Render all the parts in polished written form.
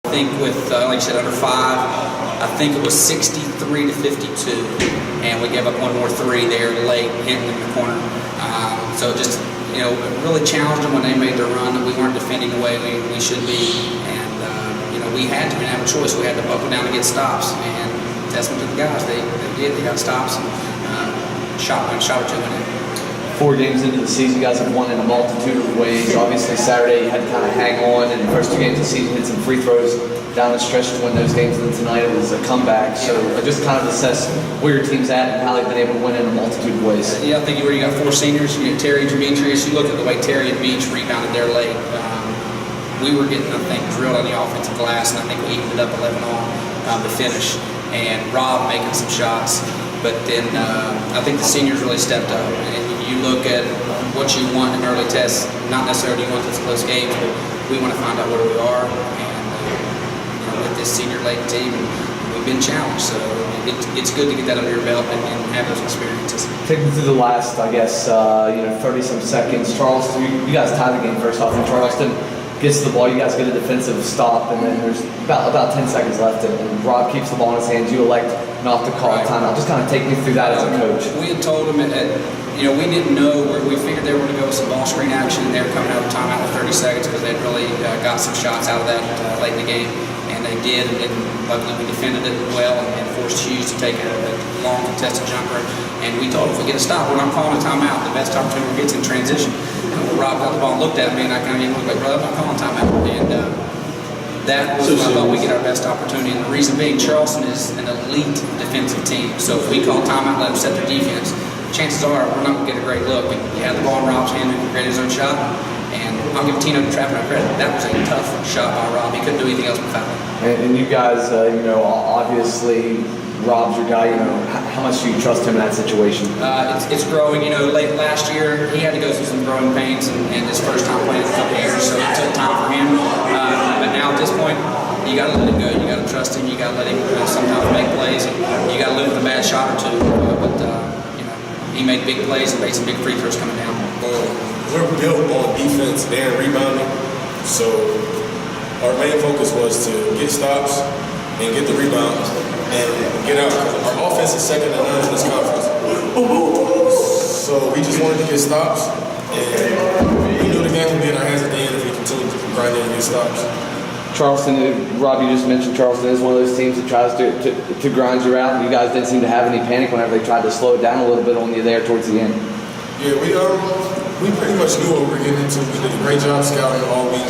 I think with, like you said, under 5, I think it was 63 to 52, and we gave up one more 3 there late, hitting in the corner. So just, really challenged them when they made their run, that we weren't defending the way we should be. And, we had to, we didn't have a choice. We had to buckle down and get stops. And testament to the guys, they did. They got stops and shot or 2 in it. 4 games into the season, you guys have won in a multitude of ways. Obviously, Saturday you had to kind of hang on, and the first 2 games of the season hit some free throws down the stretch to win those games, and then tonight it was a comeback. So just kind of assess where your team's at and how they've been able to win in a multitude of ways. Yeah, I think you got 4 seniors. You got Terry, Demetrius. You look at the way Terry and Beach rebounded there late. We were getting, I think, drilled on the offensive glass, and I think we evened it up 11 on the finish. And Rob making some shots. But then I think the seniors really stepped up. And you look at what you want in early tests, not necessarily you want those close games, but we want to find out where we are. And with this senior-laden team, we've been challenged. So it's good to get that under your belt and have those experiences. Take me through the last, 30-some seconds. Charleston, you guys tied the game first off, and Charleston gets the ball, you guys get a defensive stop, and then there's about 10 seconds left, and Rob keeps the ball in his hands. You elect not to call a timeout. Just kind of take me through that as a coach. We had told them that, we didn't know where we figured they were going to go with some ball screen action, and they were coming out of timeout with 30 seconds because they'd really got some shots out of that late in the game, and they did, and luckily we defended it well and forced Hughes to take a long contested jumper. And we told him, if we get a stop, we're not calling a timeout. The best opportunity gets in transition. Rob got the ball and looked at me, and I kind of looked like, brother, I'm not calling timeout. And that was when I thought we get our best opportunity. And the reason being, Charleston is an elite defensive team. So if we call timeout, let them set their defense, chances are we're not going to get a great look. We had the ball in Rob's hand, we could create his own shot. And I'll give Tino the Trapper credit. That was a tough shot by Rob. He couldn't do anything else but foul it. And you guys, obviously, Rob's your guy. How much do you trust him in that situation? It's growing. Late last year, he had to go through some growing pains, and his first time playing in a couple of years, so it took time for him. But now at this point, you got to let him go. You got to trust him. You got to let him sometimes make plays. And you got to live with a bad shot or 2. But he made big plays and made some big free throws coming down. We're built on defense and rebounding, so our main focus was to get stops and get the rebounds and get out. Our offense is second to none in this conference. So we just wanted to get stops, and we knew the game would be in our hands at the end if we continued to grind in and get stops. Charleston, Rob, you just mentioned Charleston is one of those teams that tries to grind you out. You guys didn't seem to have any panic whenever they tried to slow it down a little bit on you there towards the end. Yeah, we pretty much knew what we were getting into. We did a great job scouting all week,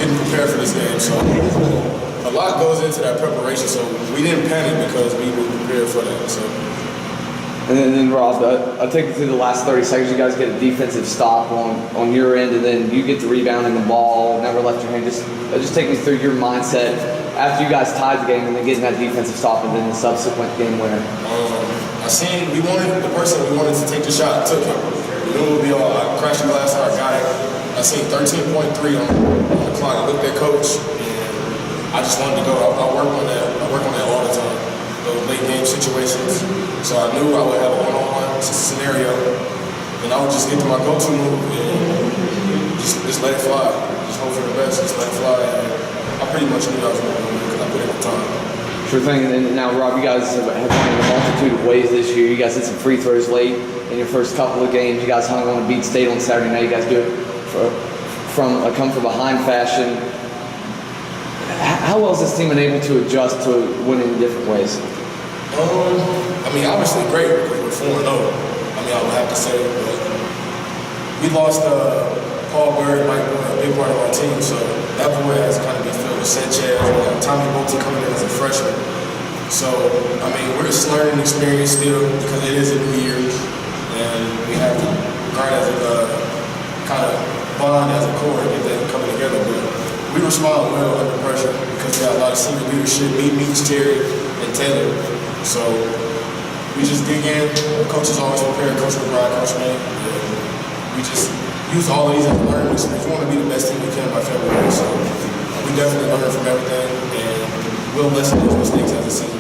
getting prepared for this game. So a lot goes into that preparation. So we didn't panic because we were prepared for that. So. And then Rob, I'll take you through the last 30 seconds. You guys get a defensive stop on your end, and then you get the rebound and the ball, never left your hand. Just take me through your mindset after you guys tied the game and then getting that defensive stop and then the subsequent game winner. I seen the person we wanted to take the shot, took it. We knew it would be all right. I crashed the glass out, got it. I seen 13.3 on the clock. I looked at coach, and I just wanted to go. I work on that. I work on that all the time. Those late game situations. So I knew I would have a one-on-one scenario, and I would just get to my go-to move and just let it fly. Just hope for the best. Just let it fly. And I pretty much knew I was going to do it because I put in the time. Sure thing. And now, Rob, you guys have won in a multitude of ways this year. You guys hit some free throws late in your first couple of games. You guys hung on to beat State on Saturday. Now you guys do it from a come-from-behind fashion. How well has this team been able to adjust to winning in different ways? Obviously great because we're 4-0. I would have to say, but we lost Paul Berry, Mike Moore, a big part of our team, so that void has kind of been filled with Sanchez. We got Tommy Bolton coming in as a freshman. So, we're just learning experience still because it is a new year, and we have to grind as a kind of bond as a core and get that coming together. But we respond well under pressure because we got a lot of senior leadership. Me, Meeks, Terry, and Taylor. So we just dig in. The coaches always prepare. Coach McBride, Coach May. We just use all of these as learning experience. We want to be the best team we can by February. So we definitely learn from everything, and we'll listen to those mistakes as a season.